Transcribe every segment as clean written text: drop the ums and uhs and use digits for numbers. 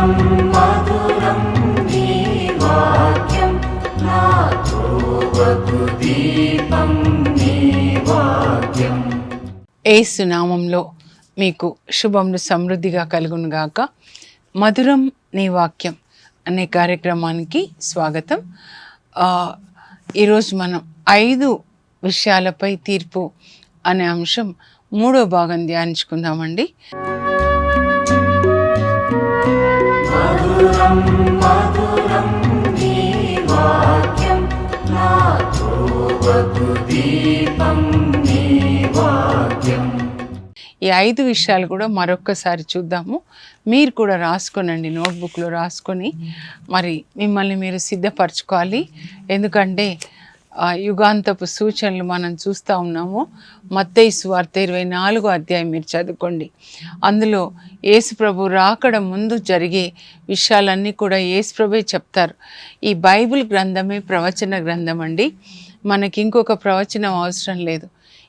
మధురం మధురం నీ వాక్యం నా త్రోవకు దీపం నీ వాక్యం. యేసు నామంలో మీకు శుభములు సమృద్ధిగా కలుగునుగాక. మధురం నీ వాక్యం అనే కార్యక్రమానికి స్వాగతం. ఈరోజు మనం 5 విషయాలపై తీర్పు అనే అంశం 3వ భాగం ధ్యానించుకుందామండి. మధురం మధురం నీ వాక్యం నా త్రోవకు దీపం నీ వాక్యం. ఈ 5 విషయాలు కూడా మరొక్కసారి చూద్దాము. మీరు కూడా రాసుకోనండి, నోట్బుక్లో రాసుకొని మరి మిమ్మల్ని మీరు సిద్ధపరచుకోవాలి. ఎందుకంటే యుగాంతపు సూచనలు మనం చూస్తూ ఉన్నాము. మత్తయి సువార్త 24వ అధ్యాయం మీరు చదువుకోండి. అందులో యేసుప్రభు రాకడ ముందు జరిగే విషయాలన్నీ కూడా యేసుప్రభే చెప్తారు. ఈ బైబిల్ గ్రంథమే ప్రవచన గ్రంథం అండి. మనకి ఇంకొక ప్రవచనం అవసరం లేదు.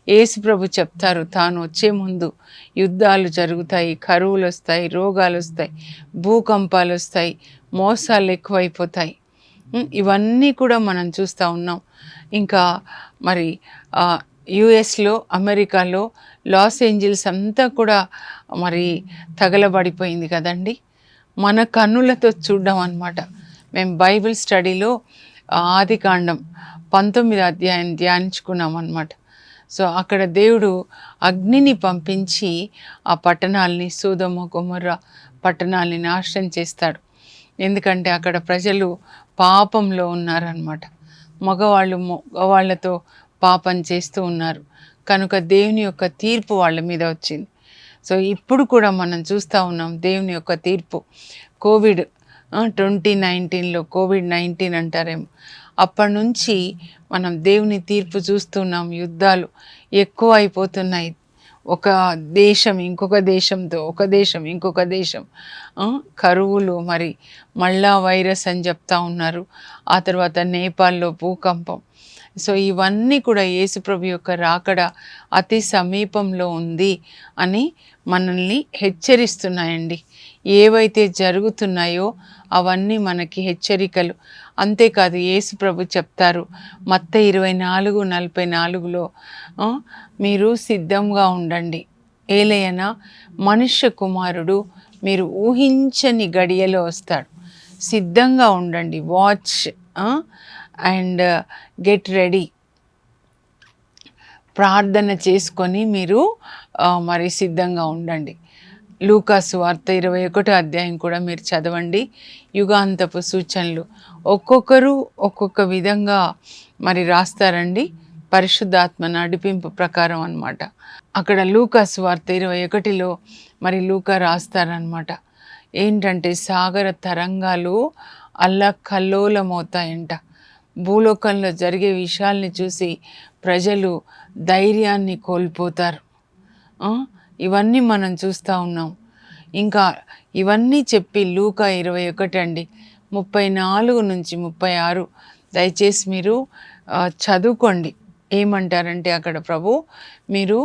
యేసుప్రభు చెప్తారు, తాను వచ్చే ముందు యుద్ధాలు జరుగుతాయి, కరువులు వస్తాయి, రోగాలు వస్తాయి, భూకంపాలు వస్తాయి, మోసాలు ఎక్కువైపోతాయి. ఇవన్నీ కూడా మనం చూస్తూ ఉన్నాం. ఇంకా మరి యుఎస్లో, అమెరికాలో, లాస్ ఏంజల్స్ అంతా కూడా మరి తగలబడిపోయింది కదండి. మన కన్నులతో చూడడం అన్నమాట. మేము బైబిల్ స్టడీలో ఆదికాండం 19వ అధ్యాయం ధ్యానించుకున్నాం అన్నమాట. సో అక్కడ దేవుడు అగ్నిని పంపించి ఆ పట్టణాలని, సొదొమ గొమొర్రా పట్టణాలని నాశనం చేస్తాడు. ఎందుకంటే అక్కడ ప్రజలు పాపంలో ఉన్నారనమాట. మగవాళ్ళతో పాపం చేస్తూ ఉన్నారు కనుక దేవుని యొక్క తీర్పు వాళ్ళ మీద వచ్చింది. సో ఇప్పుడు కూడా మనం చూస్తూ ఉన్నాం దేవుని యొక్క తీర్పు. కోవిడ్ 2019లో కోవిడ్-19 అంటారేమో, అప్పటి నుంచి మనం దేవుని తీర్పు చూస్తున్నాం. యుద్ధాలు ఎక్కువ అయిపోతున్నాయి. ఒక దేశం ఇంకొక దేశంతో, ఒక దేశం ఇంకొక దేశం, కరువులు, మరి మళ్ళా వైరస్ అని చెప్తా ఉన్నారు. ఆ తర్వాత నేపాల్లో భూకంపం. సో ఇవన్నీ కూడా యేసుప్రభు యొక్క రాకడ అతి సమీపంలో ఉంది అని మనల్ని హెచ్చరిస్తున్నాయండి. ఏవైతే జరుగుతున్నాయో అవన్నీ మనకి హెచ్చరికలు. అంతేకాదు యేసుప్రభు చెప్తారు మత్తయి 24:44లో, మీరు సిద్ధంగా ఉండండి, ఏలయనా మనుష్య కుమారుడు మీరు ఊహించని గడియలో వస్తాడు. సిద్ధంగా ఉండండి, వాచ్ అండ్ గెట్ రెడీ. ప్రార్థన చేసుకొని మీరు మరి సిద్ధంగా ఉండండి. లూకా సువార్త 21వ అధ్యాయం కూడా మీరు చదవండి. యుగాంతపు సూచనలు ఒక్కొక్కరు ఒక్కొక్క విధంగా మరి రాస్తారండి, పరిశుద్ధాత్మ నడిపింపు ప్రకారం అన్నమాట. అక్కడ లూకా సువార్త 21లో మరి లూకా రాస్తారనమాట. ఏంటంటే సాగర తరంగాలు అల్లకల్లోలమవుతాయంట. భూలోకంలో జరిగే విషయాల్ని చూసి ప్రజలు ధైర్యాన్ని కోల్పోతారు. ఇవన్నీ మనం చూస్తూ ఉన్నాం. ఇంకా ఇవన్నీ చెప్పి లూకా 21 అండి 34 నుంచి 36 దయచేసి మీరు చదువుకోండి. ఏమంటారంటే అక్కడ ప్రభు, మీరు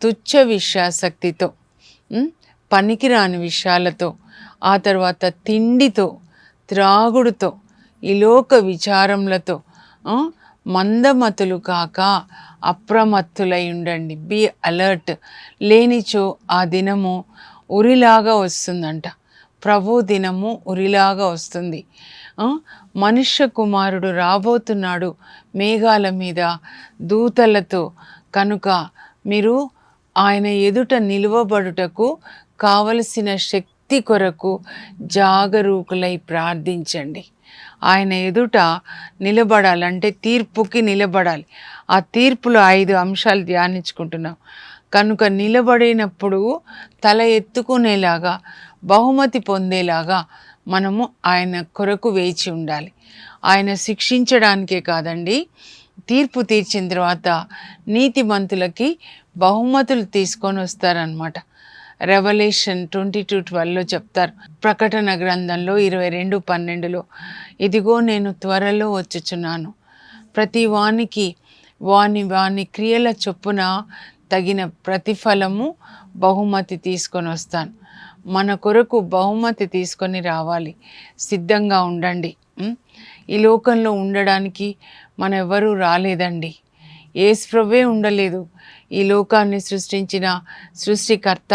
తుచ్చ విషయాసక్తితో, పనికిరాని విషయాలతో, ఆ తర్వాత తిండితో, త్రాగుడుతో, ఈ లోక విచారములతో మందమతులు కాక అప్రమత్తులై ఉండండి. Be alert. లేనిచో ఆ దినము ఉరిలాగా వస్తుందంట. ప్రభు దినము ఉరిలాగా వస్తుంది. మనుష్య కుమారుడు రాబోతున్నాడు మేఘాల మీద దూతలతో. కనుక మీరు ఆయన ఎదుట నిలువబడుటకు కావలసిన శక్తి కొరకు జాగరూకులై ప్రార్థించండి. ఆయన ఎదుట నిలబడాలంటే తీర్పుకి నిలబడాలి. ఆ తీర్పులో 5 అంశాలు ధ్యానించుకుంటున్నాం. కనుక నిలబడినప్పుడు తల ఎత్తుకునేలాగా, బహుమతి పొందేలాగా మనము ఆయన కొరకు వేచి ఉండాలి. ఆయన శిక్షించడానికే కాదండి, తీర్పు తీర్చిన తర్వాత నీతిమంతులకి బహుమతులు తీసుకొని వస్తారనమాట. రెవల్యూషన్ 22:12లో చెప్తారు. ప్రకటన గ్రంథంలో 22:12లో, ఇదిగో నేను త్వరలో వచ్చుచున్నాను, ప్రతి వానికి వాని క్రియల చొప్పున తగిన ప్రతిఫలము బహుమతి తీసుకొని వస్తాను. మన కొరకు బహుమతి తీసుకొని రావాలి. సిద్ధంగా ఉండండి. ఈ లోకంలో ఉండడానికి మన ఎవరూ రాలేదండి. యేసుప్రభువే ఉండలేదు. ఈ లోకాన్ని సృష్టించిన సృష్టికర్త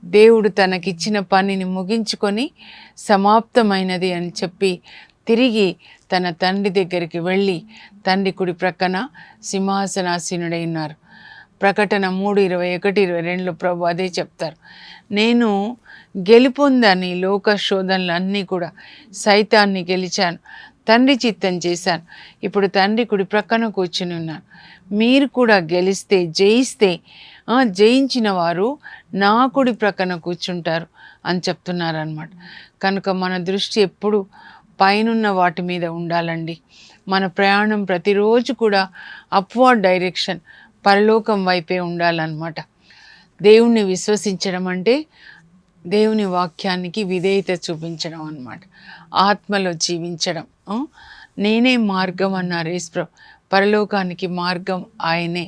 దేవుడు తనకిచ్చిన పనిని ముగించుకొని సమాప్తమైనది అని చెప్పి తిరిగి తన తండ్రి దగ్గరికి వెళ్ళి తండ్రి కుడి ప్రక్కన సింహాసనాసీనుడై ఉన్నారు. ప్రకటన 3:21-22 ప్రభు అదే చెప్తారు. నేను గెలుపొందాను. ఈ లోక శోధనలన్నీ కూడా సైతాన్ని గెలిచాను, తండ్రి చిత్తం చేశాను. ఇప్పుడు తండ్రి కుడి ప్రక్కన కూర్చుని ఉన్నాను. మీరు కూడా గెలిస్తే, జయిస్తే, జయించిన వారు నా కుడి ప్రక్కన కూర్చుంటారు అని చెప్తున్నారనమాట. కనుక మన దృష్టి ఎప్పుడు పైనున్న వాటి మీద ఉండాలండి. మన ప్రయాణం ప్రతిరోజు కూడా అప్వార్డ్ డైరెక్షన్, పరలోకం వైపే ఉండాలన్నమాట. దేవుణ్ణి విశ్వసించడం అంటే దేవుని వాక్యానికి విధేయత చూపించడం అన్నమాట. ఆత్మలో జీవించడం. నేనే మార్గం అన్నారు యేసు. పరలోకానికి మార్గం ఆయనే.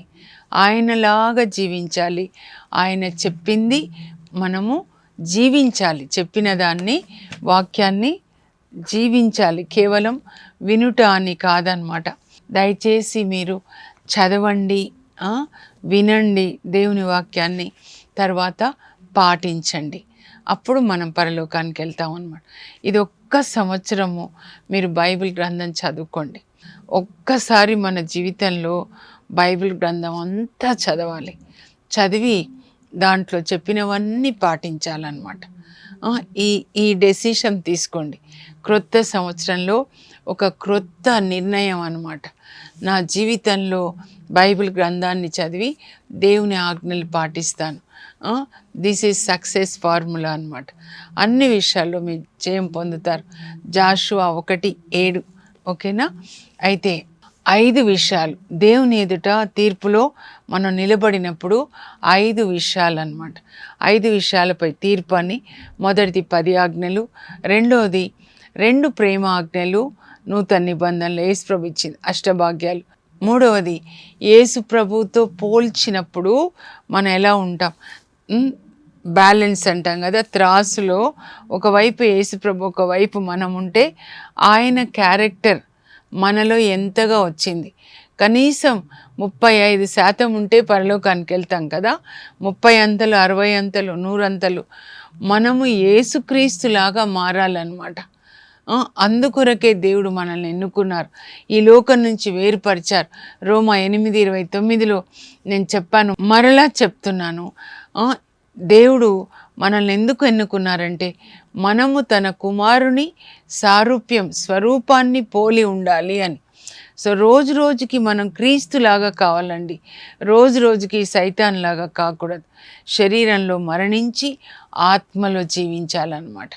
ఆయనలాగా జీవించాలి. ఆయన చెప్పింది మనము జీవించాలి. చెప్పిన దాన్ని, వాక్యాన్ని జీవించాలి. కేవలం వినుట అని కాదనమాట. దయచేసి మీరు చదవండి, వినండి దేవుని వాక్యాన్ని, తర్వాత పాటించండి. అప్పుడు మనం పరలోకానికి వెళ్తాం అన్నమాట. ఇది ఒక్క సంవత్సరము మీరు బైబిల్ గ్రంథం చదువుకోండి. ఒక్కసారి మన జీవితంలో బైబిల్ గ్రంథం అంతా చదవాలి. చదివి దాంట్లో చెప్పినవన్నీ పాటించాలన్నమాట. ఈ డెసిషన్ తీసుకోండి. క్రొత్త సంవత్సరంలో ఒక క్రొత్త నిర్ణయం అన్నమాట. నా జీవితంలో బైబిల్ గ్రంథాన్ని చదివి దేవుని ఆజ్ఞలు పాటిస్తాను. దిస్ ఈజ్ సక్సెస్ ఫార్ములా అన్నమాట. అన్ని విషయాల్లో మీరు జయం పొందుతారు. జాషువా 1:7. ఓకేనా? అయితే 5 విషయాలు దేవుని ఎదుట తీర్పులో మనం నిలబడినప్పుడు 5 విషయాలు అన్నమాట. 5 విషయాలపై తీర్పు అని. మొదటిది 10 ఆజ్ఞలు, రెండోది 2 ప్రేమ ఆజ్ఞలు, నూతన నిబంధనలు యేసు ప్రభు ఇచ్చింది, అష్టభాగ్యాలు. మూడవది యేసు ప్రభుతో పోల్చినప్పుడు మనం ఎలా ఉంటాం, బ్యాలెన్స్ అంటాం కదా. త్రాసులో ఒకవైపు యేసు ప్రభు, ఒకవైపు మనం ఉంటే ఆయన క్యారెక్టర్ మనలో ఎంతగా వచ్చింది. కనీసం 35% ఉంటే పరలోకానికి వెళ్తాం కదా. 30 అంతలు, 60 అంతలు, 100 అంతలు మనము యేసుక్రీస్తులాగా మారాలన్నమాట. అందుకొరకే దేవుడు మనల్ని ఎన్నుకున్నారు, ఈ లోకం నుంచి వేరుపరిచారు. రోమా 8:29లో నేను చెప్పాను, మరలా చెప్తున్నాను. దేవుడు మనల్ని ఎందుకు ఎన్నుకున్నారంటే మనము తన కుమారుని సారూప్యం, స్వరూపాన్ని పోలి ఉండాలి అని. సో రోజు రోజుకి మనం క్రీస్తులాగా కావాలండి. రోజు రోజుకి సైతాన్లాగా కాకూడదు. శరీరంలో మరణించి ఆత్మలో జీవించాలన్నమాట.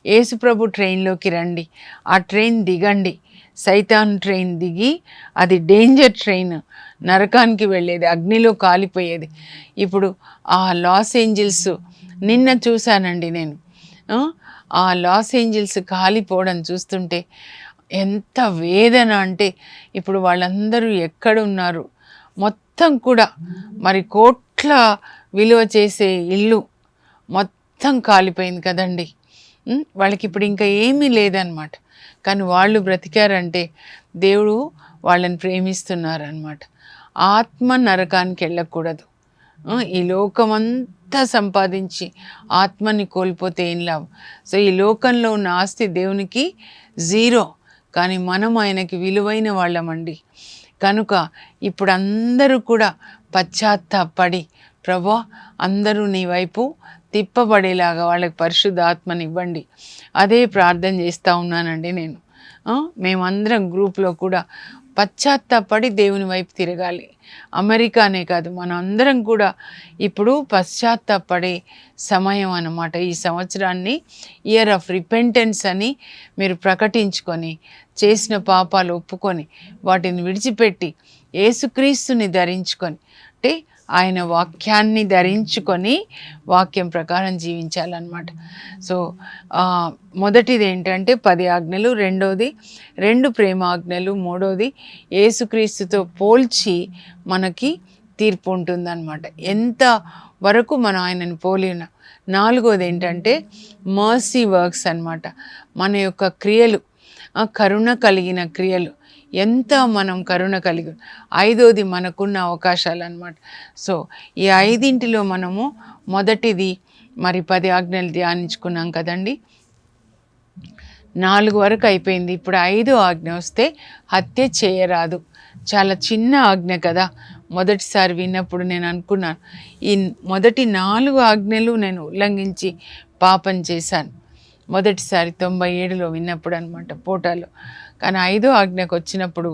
యేసుప్రభు ట్రైన్లోకి రండి, ఆ ట్రైన్ దిగండి. సైతాన్ ట్రైన్ దిగి, అది డేంజర్ ట్రైన్, నరకానికి వెళ్ళేది, అగ్నిలో కాలిపోయేది. ఇప్పుడు ఆ లాస్ ఏంజిల్స్ నిన్న చూశానండి నేను. ఆ లాస్ ఏంజిల్స్ కాలిపోవడం చూస్తుంటే ఎంత వేదన అంటే, ఇప్పుడు వాళ్ళందరూ ఎక్కడున్నారు, మొత్తం కూడా మరి కోట్ల విలువ చేసే ఇల్లు మొత్తం కాలిపోయింది కదండి. వాళ్ళకి ఇప్పుడు ఇంకా ఏమీ లేదనమాట. కానీ వాళ్ళు బ్రతికారంటే దేవుడు వాళ్ళని ప్రేమిస్తున్నారనమాట. ఆత్మ నరకానికి వెళ్ళకూడదు. ఈ లోకమంతా సంపాదించి ఆత్మని కోల్పోతే ఏం లాభం? సో ఈ లోకంలో ఉన్న ఆస్తి దేవునికి 0, కానీ మనం ఆయనకి విలువైన వాళ్ళమండి. కనుక ఇప్పుడు అందరూ కూడా పశ్చాత్తాపడి, ప్రభువా అందరూ నీ వైపు తిప్పబడేలాగా వాళ్ళకి పరిశుద్ధ ఆత్మని ఇవ్వండి. అదే ప్రార్థన చేస్తూ ఉన్నానండి నేను. మేమందరం గ్రూప్లో కూడా పశ్చాత్తాపడి దేవుని వైపు తిరగాలి. అమెరికానే కాదు, మనం అందరం కూడా ఇప్పుడు పశ్చాత్తాపడే సమయం అన్నమాట. ఈ సంవత్సరాన్ని ఇయర్ ఆఫ్ రిపెంటెన్స్ అని మీరు ప్రకటించుకొని, చేసిన పాపాలు ఒప్పుకొని, వాటిని విడిచిపెట్టి యేసుక్రీస్తుని ధరించుకొని, అంటే ఆయన వాక్యాన్ని ధరించుకొని వాక్యం ప్రకారం జీవించాలన్నమాట. సో మొదటిది ఏంటంటే 10 ఆజ్ఞలు, రెండోది 2 ప్రేమ ఆజ్ఞలు, మూడోది యేసుక్రీస్తుతో పోల్చి మనకి తీర్పు ఉంటుందన్నమాట. ఎంత వరకు మనం ఆయనని పోలి ఉన్నాం. 4వది ఏంటంటే మర్సీ వర్క్స్ అన్నమాట. మన యొక్క క్రియలు, కరుణ కలిగిన క్రియలు, ఎంత మనం కరుణ కలిగి. 5వది మనకున్న అవకాశాలు అన్నమాట. సో ఈ 5 మనము మొదటిది మరి 10 ఆజ్ఞలు ధ్యానించుకున్నాం కదండి. 4 వరకు అయిపోయింది. ఇప్పుడు 5వ ఆజ్ఞ వస్తే హత్య చేయరాదు. చాలా చిన్న ఆజ్ఞ కదా. మొదటిసారి విన్నప్పుడు నేను అనుకున్నాను, ఈ మొదటి 4 ఆజ్ఞలు నేను ఉల్లంఘించి పాపం చేశాను. మొదటిసారి 97లో విన్నప్పుడు అనమాట, పోటాలో. కానీ 5వ ఆజ్ఞకు వచ్చినప్పుడు,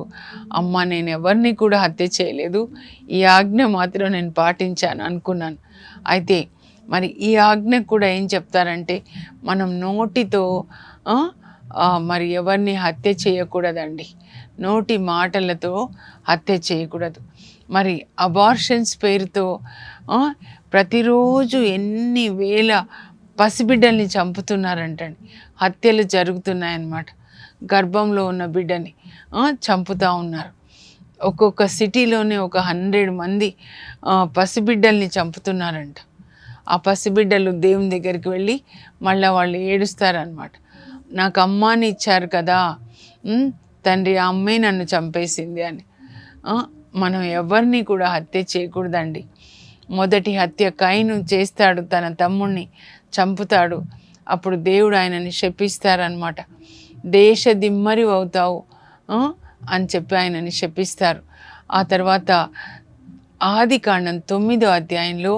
అమ్మ నేను ఎవరిని కూడా హత్య చేయలేదు, ఈ ఆజ్ఞ మాత్రం నేను పాటించాను అనుకున్నాను. అయితే మరి ఈ ఆజ్ఞ కూడా ఏం చెప్తారంటే, మనం నోటితో మరి ఎవరిని హత్య చేయకూడదండి. నోటి మాటలతో హత్య చేయకూడదు. మరి అబార్షన్స్ పేరుతో ప్రతిరోజు ఎన్ని వేల పసిబిడ్డల్ని చంపుతున్నారంటండి. హత్యలు జరుగుతున్నాయన్నమాట. గర్భంలో ఉన్న బిడ్డని చంపుతూ ఉన్నారు. ఒక్కొక్క సిటీలోనే ఒక 100 మంది పసిబిడ్డల్ని చంపుతున్నారంట. ఆ పసిబిడ్డలు దేవుని దగ్గరికి వెళ్ళి మళ్ళీ వాళ్ళు ఏడుస్తారనమాట. నాకు అమ్మాని ఇచ్చారు కదా తండ్రి, ఆ అమ్మే నన్ను చంపేసింది అని. మనం ఎవరిని కూడా హత్య చేయకూడదండి. మొదటి హత్య కయీను చేస్తాడు, తన తమ్ముణ్ణి చంపుతాడు. అప్పుడు దేవుడు ఆయనని శపిస్తారనమాట. దేశ దిమ్మరి అవుతావు అని చెప్పి ఆయనని శపిస్తారు. ఆ తర్వాత ఆదికాండం 9వ అధ్యాయంలో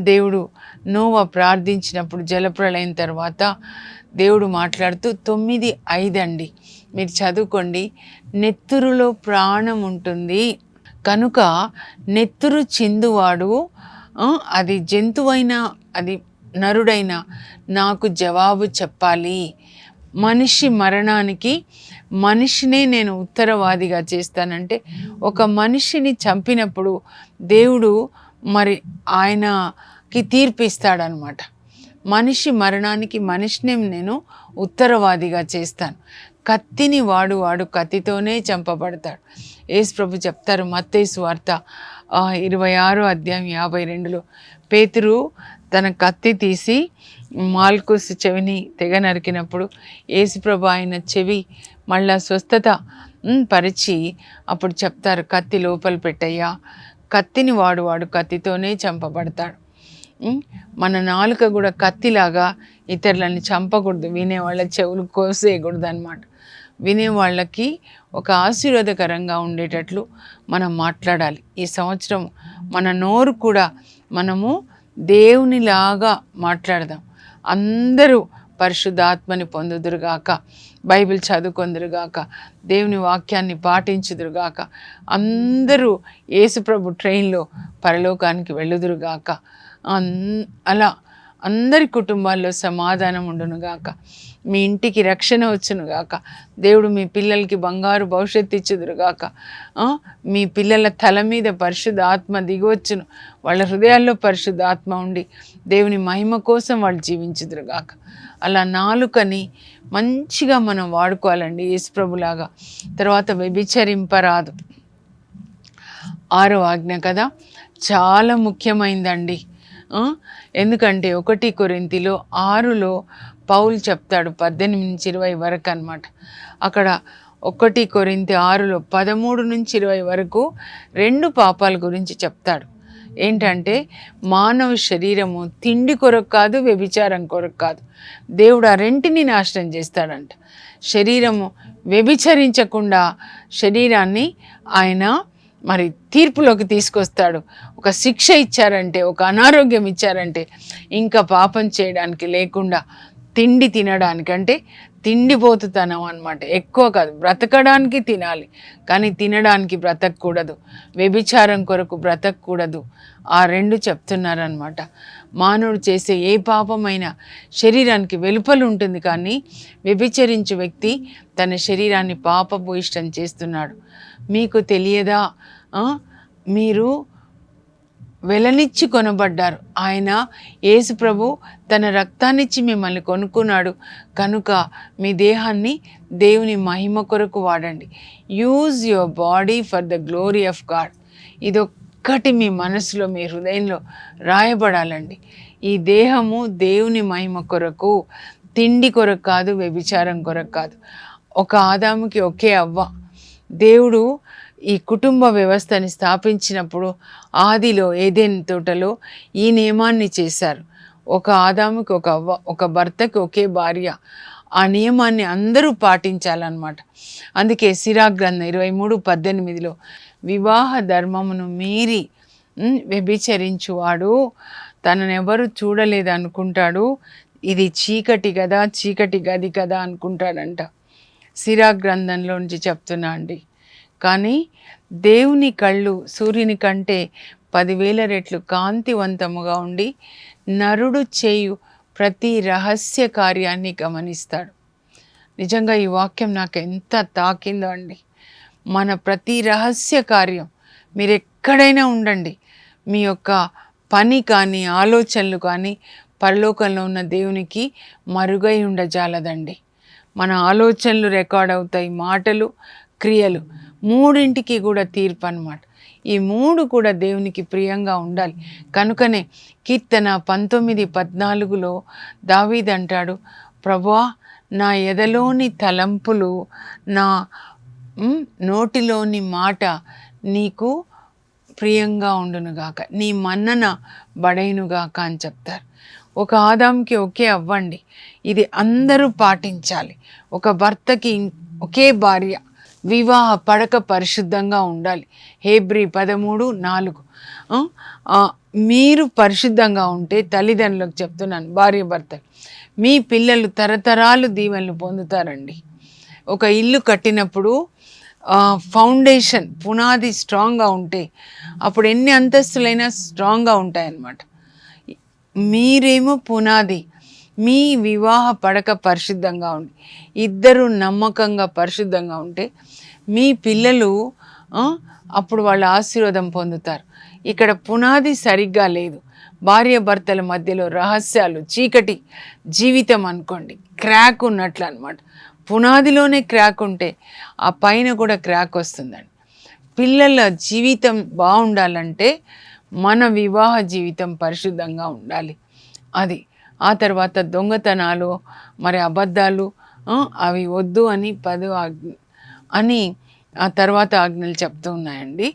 దేవుడు నోవా ప్రార్థించినప్పుడు జలప్రళయం తర్వాత దేవుడు మాట్లాడుతూ 9:5 అండి, మీరు చదువుకోండి. నెత్తురులో ప్రాణం ఉంటుంది కనుక నెత్తురు చిందువాడు, అది జంతువైనా అది నరుడైనా నాకు జవాబు చెప్పాలి. మనిషి మరణానికి మనిషినే నేను ఉత్తరవాదిగా చేస్తానంటే, ఒక మనిషిని చంపినప్పుడు దేవుడు మరి ఆయనకి తీర్పిస్తాడనమాట. మనిషి మరణానికి మనిషిని నేను ఉత్తరవాదిగా చేస్తాను. కత్తిని వాడు కత్తితోనే చంపబడతాడు. యేసు ప్రభు చెప్తారు మత్తయి సువార్త 26వ అధ్యాయం 52లో, పేతురు తన కత్తి తీసి మాల్కుస్ చెవిని తెగ నరికినప్పుడు యేసు ప్రభు ఆయన చెవి మళ్ళా స్వస్థత పరిచి అప్పుడు చెప్తారు, కత్తి లోపల పెట్టయ్యా, కత్తిని వాడు కత్తితోనే చంపబడతాడు. మన నాలుక కూడా కత్తిలాగా ఇతరులని చంపకూడదు, వినేవాళ్ళ చెవులు కోసేయకూడదు అన్నమాట. వినేవాళ్ళకి ఒక ఆశీర్వాదకరంగా ఉండేటట్లు మనం మాట్లాడాలి. ఈ సంవత్సరం మన నోరు కూడా మనము దేవునిలాగా మాట్లాడదాం. అందరూ పరిశుద్ధాత్మని పొందుదురుగాక, బైబిల్ చదువుకొందురుగాక, దేవుని వాక్యాన్ని పాటించుదురుగాక, అందరూ యేసుప్రభు ట్రైన్లో పరలోకానికి వెళ్ళుదురుగాక, అలా అందరి కుటుంబాల్లో సమాధానం ఉండునుగాక, మీ ఇంటికి రక్షణ వచ్చునుగాక, దేవుడు మీ పిల్లలకి బంగారు భవిష్యత్తు ఇచ్చుదురుగాక, మీ పిల్లల తల మీద పరిశుద్ధ ఆత్మ దిగవచ్చును, వాళ్ళ హృదయాల్లో పరిశుద్ధ ఆత్మ ఉండి దేవుని మహిమ కోసం వాళ్ళు జీవించుదురుగాక. అలా నాలుకని మంచిగా మనం వాడుకోవాలండి యేసుప్రభులాగా. తర్వాత వ్యభిచరింపరాదు, 6వ ఆజ్ఞ కదా, చాలా ముఖ్యమైందండి. ఎందుకంటే 1 కొరింథీలో 6లో పౌలు చెప్తాడు 18-20 వరకు అన్నమాట. అక్కడ 1 కొరింథీ 6లో 13-20 వరకు 2 పాపాల గురించి చెప్తాడు. ఏంటంటే మానవ శరీరము తిండి కొరకు కాదు, వ్యభిచారం కొరకు కాదు. దేవుడు ఆ రెంటిని నాశనం చేస్తాడంట. శరీరము వ్యభిచరించకుండా శరీరాన్ని ఆయన మరి తీర్పులోకి తీసుకొస్తాడు. ఒక శిక్ష ఇచ్చారంటే, ఒక అనారోగ్యం ఇచ్చారంటే ఇంకా పాపం చేయడానికి లేకుండా తిండి తినడానికంటే తిండిపోతుతనం అన్నమాట. ఎక్కువ కాదు, బ్రతకడానికి తినాలి కానీ తినడానికి బ్రతకూడదు, వ్యభిచారం కొరకు బ్రతకూడదు. ఆ 2 చెప్తున్నారనమాట. మానవుడు చేసే ఏ పాపమైనా శరీరానికి వెలుపల ఉంటుంది, కానీ వ్యభిచరించే వ్యక్తి తన శరీరాన్ని పాపపు ఇష్టం చేస్తున్నాడు. మీకు తెలియదా, మీరు వెలనిచ్చి కొనబడ్డారు. ఆయన యేసు ప్రభు తన రక్తాన్నిచ్చి మిమ్మల్ని కొనుక్కున్నాడు కనుక మీ దేహాన్ని దేవుని మహిమ కొరకు వాడండి. Use your body for the glory of God. ఇది ఒక్కటి మీ మనసులో, మీ హృదయంలో రాయబడాలండి. ఈ దేహము దేవుని మహిమ కొరకు, తిండి కొరకు కాదు, వ్యభిచారం కొరకు కాదు. ఒక ఆదాముకి ఒకే అవ్వ. దేవుడు ఈ కుటుంబ వ్యవస్థని స్థాపించినప్పుడు ఆదిలో ఏదెన్ తోటలో ఈ నియమాన్ని చేశారు. ఒక ఆదాముకి ఒక అవ్వ, ఒక భర్తకి ఒకే భార్య. ఆ నియమాన్ని అందరూ పాటించాలన్నమాట. అందుకే సిరాక్ గ్రంథం 23:18 వివాహ ధర్మమును మీరి వ్యభిచరించువాడు తననెవరు చూడలేదు అనుకుంటాడు, ఇది చీకటి కదా, చీకటి గది కదా అనుకుంటాడంట. సిరాక్ గ్రంథంలో నుంచి చెప్తున్నా అండి. కానీ దేవుని కళ్ళు సూర్యుని కంటే 10,000 రెట్లు కాంతివంతముగా ఉండి నరుడు చేయు ప్రతి రహస్య కార్యాన్ని గమనిస్తాడు. నిజంగా ఈ వాక్యం నాకు ఎంత తాకిందో అండి. మన ప్రతి రహస్య కార్యం, మీరు ఎక్కడైనా ఉండండి, మీ యొక్క పని కానీ ఆలోచనలు కానీ పరలోకంలో ఉన్న దేవునికి మరుగై ఉండజాలదండి. మన ఆలోచనలు రికార్డ్ అవుతాయి, మాటలు, క్రియలు, మూడింటికి కూడా తీర్పు అన్నమాట. ఈ మూడు కూడా దేవునికి ప్రియంగా ఉండాలి. కనుకనే కీర్తన 19:14 దావీదు అంటాడు, ప్రభువా నా ఎదలోని తలంపులు, నా నోటిలోని మాట నీకు ప్రియంగా ఉండునుగాక, నీ మన్నన బడైనుగాక అని చెప్తారు. ఒక ఆదాంకి ఒకే అవ్వండి, ఇది అందరూ పాటించాలి. ఒక భర్తకి ఒకే భార్య, వివాహ పడక పరిశుద్ధంగా ఉండాలి. హెబ్రీ 13:4 మీరు పరిశుద్ధంగా ఉంటే, తల్లిదండ్రులకు చెప్తున్నాను, భార్య భర్త, మీ పిల్లలు తరతరాలు దీవెనలు పొందుతారండి. ఒక ఇల్లు కట్టినప్పుడు ఫౌండేషన్, పునాది స్ట్రాంగ్గా ఉంటే అప్పుడు ఎన్ని అంతస్తులైనా స్ట్రాంగ్గా ఉంటాయన్నమాట. మీరేమో పునాది, మీ వివాహ పడక పరిశుద్ధంగా ఉండి ఇద్దరు నమ్మకంగా పరిశుద్ధంగా ఉంటే మీ పిల్లలు అప్పుడు వాళ్ళ ఆశీర్వాదం పొందుతారు. ఇక్కడ పునాది సరిగ్గా లేదు, భార్య భర్తల మధ్యలో రహస్యాలు, చీకటి జీవితం అనుకోండి, క్రాక్ ఉన్నట్లు అనమాట. పునాదిలోనే క్రాక్ ఉంటే ఆ పైన కూడా క్రాక్ వస్తుందండి. పిల్లల జీవితం బాగుండాలంటే మన వివాహ జీవితం పరిశుద్ధంగా ఉండాలి. అది ఆ తర్వాత దొంగతనాలు, మరి అబద్ధాలు అవి వద్దు అని 10 అని ఆ తర్వాత ఆజ్ఞలు చెప్తూ ఉన్నాయండి.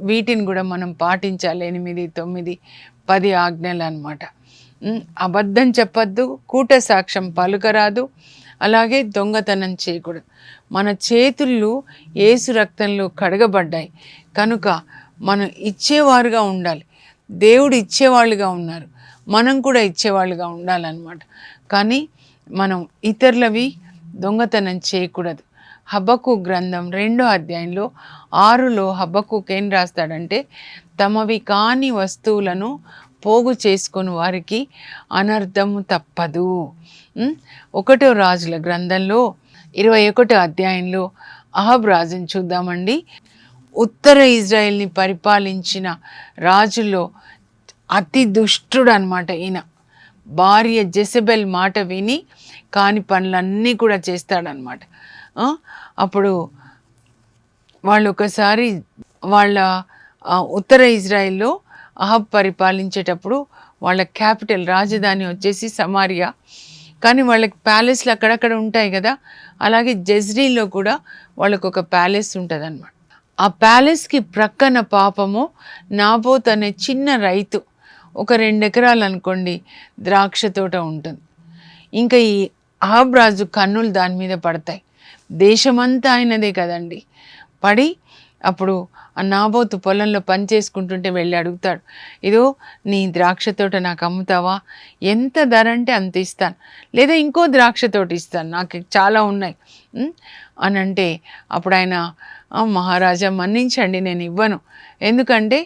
వీటిని కూడా మనం పాటించాలి. 8, 9, 10 ఆజ్ఞలు అన్నమాట. అబద్ధం చెప్పద్దు, కూట సాక్ష్యం పలుకరాదు, అలాగే దొంగతనం చేయకూడదు. మన చేతులు యేసు రక్తంలో కడగబడ్డాయి కనుక మనం ఇచ్చేవారుగా ఉండాలి. దేవుడు ఇచ్చేవాళ్ళుగా ఉన్నారు, మనం కూడా ఇచ్చేవాళ్ళుగా ఉండాలన్నమాట. కానీ మనం ఇతరులవి దొంగతనం చేయకూడదు. హబక్కు గ్రంథం 2వ అధ్యాయంలో 6లో హబక్కుకు ఏం రాస్తాడంటే, తమవి కాని వస్తువులను పోగు చేసుకొని వారికి అనర్థము తప్పదు. 1వ రాజుల గ్రంథంలో 21వ అధ్యాయంలో అహబ్ రాజుని చూద్దామండి. ఉత్తర ఇజ్రాయెల్ని పరిపాలించిన రాజుల్లో అతి దుష్టుడు అనమాట ఈయన. భార్య జెజబెల్ మాట విని కాని పనులన్నీ కూడా చేస్తాడనమాట. అప్పుడు వాళ్ళు ఒకసారి వాళ్ళ ఉత్తర ఇజ్రాయెల్లో అహబ్ పరిపాలించేటప్పుడు వాళ్ళ క్యాపిటల్, రాజధాని వచ్చేసి సమారియా. కానీ వాళ్ళకి ప్యాలెస్లు అక్కడక్కడ ఉంటాయి కదా, అలాగే జెజ్రీలో కూడా వాళ్ళకు ఒక ప్యాలెస్ ఉంటుంది అన్నమాట. ఆ ప్యాలెస్కి ప్రక్కన పాపము నాబోత్ అనే చిన్న రైతు, ఒక 2 ఎకరాలు అనుకోండి ద్రాక్ష తోట ఉంటుంది. ఇంకా ఈ అహబ్ రాజు కన్నులు దాని మీద పడతాయి. దేశమంతా ఆయనదే కదండి. పడి అప్పుడు ఆ నాబోతు పొలంలో పని చేసుకుంటుంటే వెళ్ళి అడుగుతాడు, ఇదో నీ ద్రాక్ష తోట నాకు అమ్ముతావా? ఎంత ధర అంటే అంత ఇస్తాను, లేదా ఇంకో ద్రాక్ష తోట ఇస్తాను, నాకు చాలా ఉన్నాయి అని అంటే అప్పుడు ఆయన, మహారాజా మన్నించండి, నేను ఇవ్వను, ఎందుకంటే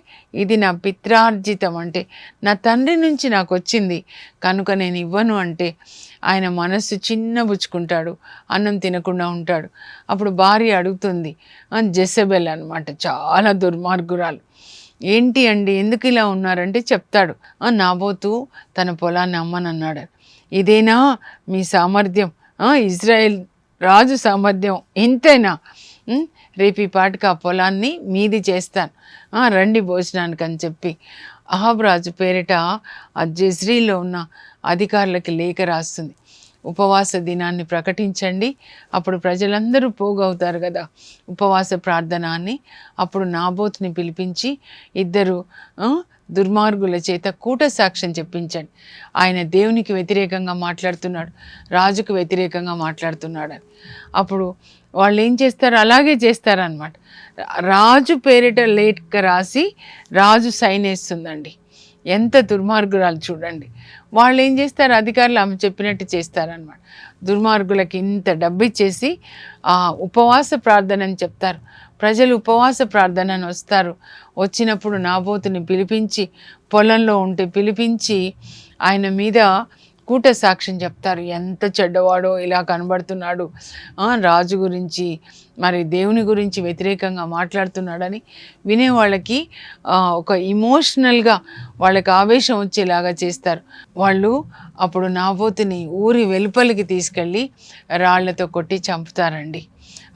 ఇది నా పిత్రార్జితం, అంటే నా తండ్రి నుంచి నాకు వచ్చింది కనుక నేను ఇవ్వను అంటే ఆయన మనస్సు చిన్నబుచ్చుకుంటాడు, అన్నం తినకుండా ఉంటాడు. అప్పుడు భార్య అడుగుతుంది, జెజబెల్ అనమాట, చాలా దుర్మార్గురాలు, ఏంటి అండి ఎందుకు ఇలా ఉన్నారంటే చెప్తాడు, నాబోతు తన పొలాన్ని అమ్మనన్నాడు. ఇదేనా మీ సామర్థ్యం? ఇజ్రాయెల్ రాజు సామర్థ్యం ఇంతేనా? రేపు ఈ పాటికి ఆ పొలాన్ని మీది చేస్తాను, రండి భోజనానికి అని చెప్పి అహాబు రాజు పేరిట ఆ జెజ్రీలో ఉన్న అధికారులకి లేఖ రాస్తుంది. ఉపవాస దినాన్ని ప్రకటించండి, అప్పుడు ప్రజలందరూ పోగవుతారు కదా ఉపవాస ప్రార్థన అని. అప్పుడు నాబోతుని పిలిపించి ఇద్దరు దుర్మార్గుల చేత కూట సాక్ష్యం చెప్పించండి, ఆయన దేవునికి వ్యతిరేకంగా మాట్లాడుతున్నాడు, రాజుకు వ్యతిరేకంగా మాట్లాడుతున్నాడు అని. అప్పుడు వాళ్ళు ఏం చేస్తారు, అలాగే చేస్తారనమాట. రాజు పేరిట లేఖ రాసి రాజు సైన్ వేస్తుందండి. ఎంత దుర్మార్గురాలు చూడండి. వాళ్ళు ఏం చేస్తారు, అధికారులు ఆమె చెప్పినట్టు చేస్తారనమాట. దుర్మార్గులకి ఇంత డబ్బు ఇచ్చేసి ఉపవాస ప్రార్థన అని చెప్తారు. ప్రజలు ఉపవాస ప్రార్థన అని వస్తారు. వచ్చినప్పుడు నాబోతుని పిలిపించి, పొలంలో ఉంటే పిలిపించి ఆయన మీద కూట సాక్ష్యం చెప్తారు. ఎంత చెడ్డవాడో, ఇలా కనబడుతున్నాడు, రాజు గురించి మరి దేవుని గురించి వ్యతిరేకంగా మాట్లాడుతున్నాడని వినే వాళ్ళకి ఒక ఇమోషనల్గా వాళ్ళకి ఆవేశం వచ్చేలాగా చేస్తారు. వాళ్ళు అప్పుడు నాబోతుని ఊరి వెలుపలికి తీసుకెళ్ళి రాళ్లతో కొట్టి చంపుతారండి.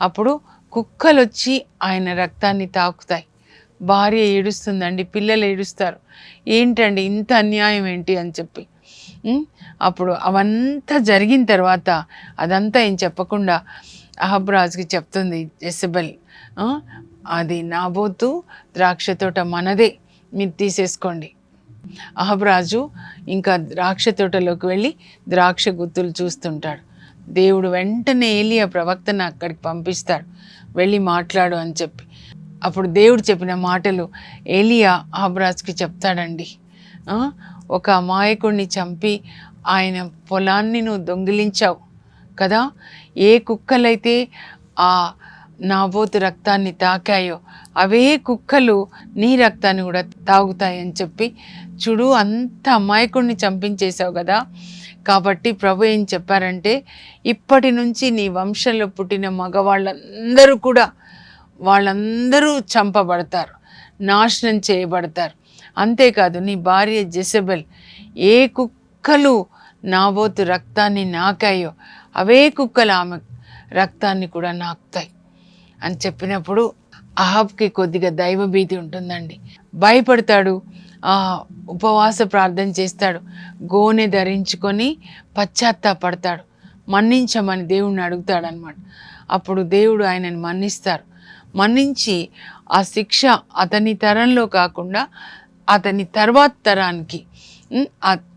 అప్పుడు కుక్కలు వచ్చి ఆయన రక్తాన్ని తాకుతాయి. భార్య ఏడుస్తుందండి, పిల్లలు ఏడుస్తారు, ఏంటండి ఇంత అన్యాయం ఏంటి అని చెప్పి. అప్పుడు అవంతా జరిగిన తర్వాత అదంతా ఏం చెప్పకుండా అహాబు రాజుకి చెప్తుంది జెజబెల్, అది నాబోతు ద్రాక్ష తోట మనదే, మీరు తీసేసుకోండి. అహాబు రాజు ఇంకా ద్రాక్ష తోటలోకి వెళ్ళి ద్రాక్ష గుత్తులు చూస్తుంటాడు. దేవుడు వెంటనే ఏలియా ప్రవక్తను అక్కడికి పంపిస్తాడు, వెళ్ళి మాట్లాడు అని చెప్పి. అప్పుడు దేవుడు చెప్పిన మాటలు ఏలియా అహాబు రాజుకి చెప్తాడండి. ఒక అమాయకుడిని చంపి ఆయన పొలాన్ని నువ్వు దొంగిలించావు కదా, ఏ కుక్కలైతే ఆ నాబోతు రక్తాన్ని తాకాయో అవే కుక్కలు నీ రక్తాన్ని కూడా తాగుతాయని చెప్పి, చూడు అంత అమాయకుడిని చంపించేశావు కదా, కాబట్టి ప్రభు ఏం చెప్పారంటే ఇప్పటి నుంచి నీ వంశంలో పుట్టిన మగవాళ్ళందరూ కూడా వాళ్ళందరూ చంపబడతారు, నాశనం చేయబడతారు. అంతేకాదు నీ భార్య జెజబెల్ ఏ కుక్కలు నాబోతు రక్తాన్ని నాకాయో అవే కుక్కలు ఆమె రక్తాన్ని కూడా నాకుతాయి అని చెప్పినప్పుడు అహాబ్కి కొద్దిగా దైవభీతి ఉంటుందండి. భయపడతాడు, ఉపవాస ప్రార్థన చేస్తాడు, గోనె ధరించుకొని పశ్చాత్తాపడతాడు, మన్నించమని దేవుణ్ణి అడుగుతాడనమాట. అప్పుడు దేవుడు ఆయనని మన్నిస్తారు. మన్నించి ఆ శిక్ష అతని తరంలో కాకుండా అతని తర్వాత తరానికి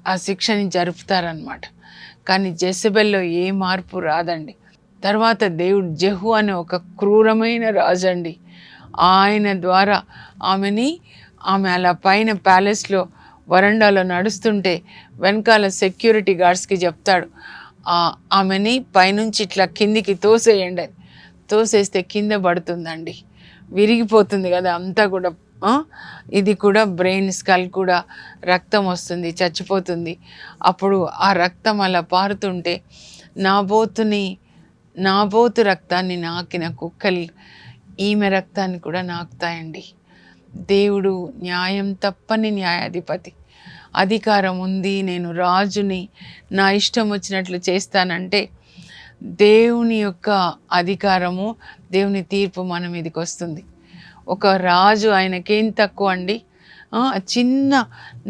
ఆ శిక్షని జరుపుతారనమాట. కానీ జెజబెల్లో ఏ మార్పు రాదండి. తర్వాత దేవుడు జెహూ అనే ఒక క్రూరమైన రాజు అండి, ఆయన ద్వారా ఆమె అలా పైన ప్యాలెస్లో వరండాలో నడుస్తుంటే వెనకాల సెక్యూరిటీ గార్డ్స్కి చెప్తాడు, ఆమెని పైనుంచి ఇట్లా కిందికి తోసేయండి అని. తోసేస్తే కింద పడుతుందండి, విరిగిపోతుంది కదా అంతా కూడా. ఇది కూడా బ్రెయిన్ స్కల్ కూడా రక్తం వస్తుంది, చచ్చిపోతుంది. అప్పుడు ఆ రక్తం అలా పారుతుంటే నాబోతు రక్తాన్ని నాకిన కుక్కలు ఈమె రక్తాన్ని కూడా నాకుతాయండి. దేవుడు న్యాయం తప్పని న్యాయాధిపతి. అధికారం ఉంది, నేను రాజుని, నా ఇష్టం వచ్చినట్లు చేస్తానంటే దేవుని యొక్క అధికారము, దేవుని తీర్పు మన మీదకి వస్తుంది. ఒక రాజు ఆయనకేం తక్కువ అండి, చిన్న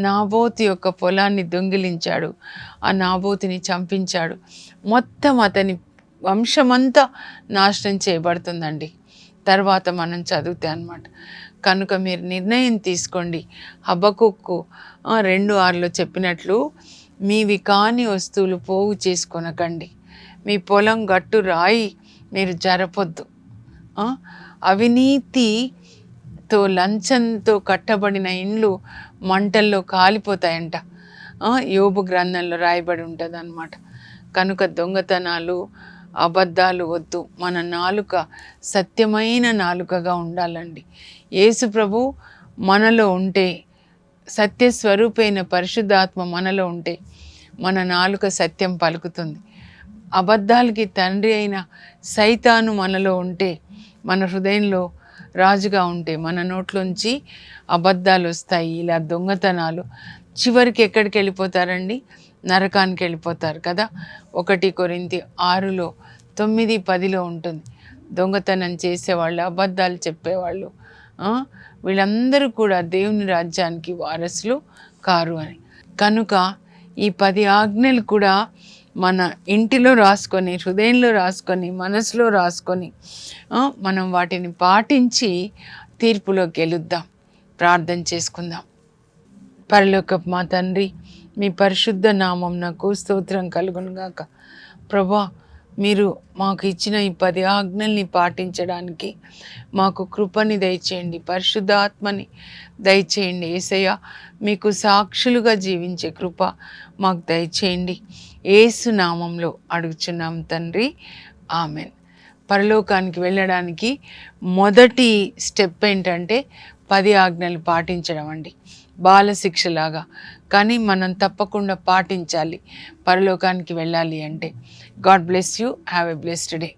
నాబోతు యొక్క పొలాన్ని దొంగిలించాడు, ఆ నాబోతుని చంపించాడు, మొత్తం అతని వంశమంతా నాశనం చేయబడుతుందండి. తర్వాత మనం చదివితే అన్నమాట. కనుక మీరు నిర్ణయం తీసుకోండి. హబక్కుకు 2:6 చెప్పినట్లు మీవి కాని వస్తువులు పోగు చేసుకొనకండి, మీ పొలం గట్టు రాయి మీరు జరపొద్దు. అవినీతితో లంచంతో కట్టబడిన ఇండ్లు మంటల్లో కాలిపోతాయంట, యోబు గ్రంథంలో రాయబడి ఉంటుంది అన్నమాట. కనుక దొంగతనాలు, అబద్ధాలు వద్దు. మన నాలుక సత్యమైన నాలుకగా ఉండాలండి. యేసు ప్రభు మనలో ఉంటే, సత్యస్వరూపైన పరిశుద్ధాత్మ మనలో ఉంటే మన నాలుక సత్యం పలుకుతుంది. అబద్ధాలకి తండ్రి అయిన సైతాను మనలో ఉంటే, మన హృదయంలో రాజుగా ఉంటే మన నోట్లోంచి అబద్ధాలు వస్తాయి, ఇలా దొంగతనాలు. చివరికి ఎక్కడికి వెళ్ళిపోతారండి? నరకానికి వెళ్ళిపోతారు కదా. 1 కొరింథీ 6:9-10 ఉంటుంది. దొంగతనం చేసేవాళ్ళు, అబద్ధాలు చెప్పేవాళ్ళు, వీళ్ళందరూ కూడా దేవుని రాజ్యానికి వారసులు కారు అని. కనుక ఈ 10 ఆజ్ఞలు కూడా మన ఇంటిలో రాసుకొని, హృదయంలో రాసుకొని, మనసులో రాసుకొని మనం వాటిని పాటించి తీర్పులోకి గెలుద్దాం. ప్రార్థన చేసుకుందాం. పరలోకపు మా తండ్రి, మీ పరిశుద్ధ నామం నాకు స్తోత్రం కలుగునుగాక. ప్రభా, మీరు మాకు ఇచ్చిన ఈ 10 ఆజ్ఞల్ని పాటించడానికి మాకు కృపని దయచేయండి, పరిశుద్ధాత్మని దయచేయండి. యేసయ్య, మీకు సాక్షులుగా జీవించే కృప మాకు దయచేయండి. యేసు నామంలో అడుగుచున్నాం తండ్రి, ఆమెన్. పరలోకానికి వెళ్ళడానికి మొదటి స్టెప్ ఏంటంటే 10 ఆజ్ఞలు పాటించడం అండి, బాలశిక్షలాగా. కానీ మనం తప్పకుండా పాటించాలి పరలోకానికి వెళ్ళాలి అంటే. God bless you. Have a blessed day.